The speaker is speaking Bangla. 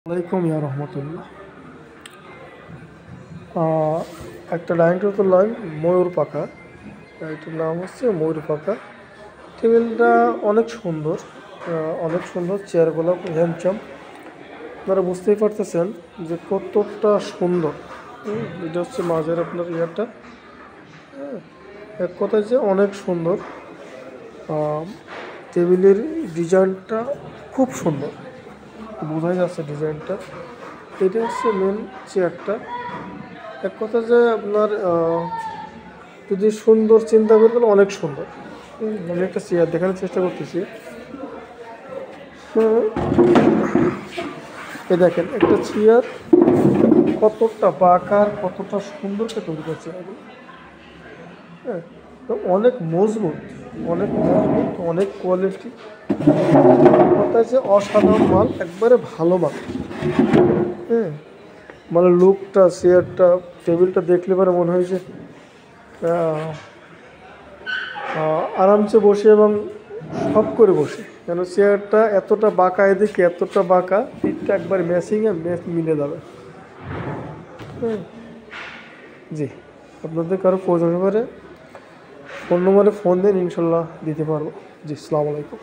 আলাইকুম ইয়া রহমতুল্লাহ। একটা ডাইনিং টেবিল করলাম ময়ূর পাখা, এটার নাম হচ্ছে ময়ূর পাখা। টেবিলটা অনেক সুন্দর, অনেক সুন্দর, চেয়ারগুলো হ্যান্ডসাম। আপনারা বুঝতেই পারতেছেন যে কতটা সুন্দর। এটা হচ্ছে মাঝের আপনার ইয়াটা, এক কথায় যে অনেক সুন্দর। টেবিলের ডিজাইনটা খুব সুন্দর, বোঝাই যাচ্ছে ডিজাইনটা। এটা হচ্ছে মেন চেয়ারটা। এক কথা যে আপনার যদি সুন্দর চিন্তা করি তাহলে অনেক সুন্দর। আমি একটা চেয়ার দেখানোর চেষ্টা করতেছি। এ দেখেন একটা চেয়ার কতটা বাঁকা, কতটা সুন্দরকে তৈরি করছে। হ্যাঁ, তো অনেক মজবুত, অনেক মজবুত, অনেক কোয়ালিটি। কথা যে অসাধারণ মাল, একবারে ভালো মাল। হ্যাঁ, মানে লুকটা, চেয়ারটা, টেবিলটা দেখলে পরে মনে হয় যে আরামসে বসে এবং সব করে বসে। কেন চেয়ারটা এতটা বাঁকা, এদিকে এতটা বাঁকা, পিঠটা একবার ম্যাচিংয়ে মিলে যাবে। হ্যাঁ, জি, আপনাদের কারো প্রয়োজন হতে পারে ফোন নম্বরে ফোন দিন, ইনশাল্লাহ দিতে পারবো। জি, আসসালামু আলাইকুম।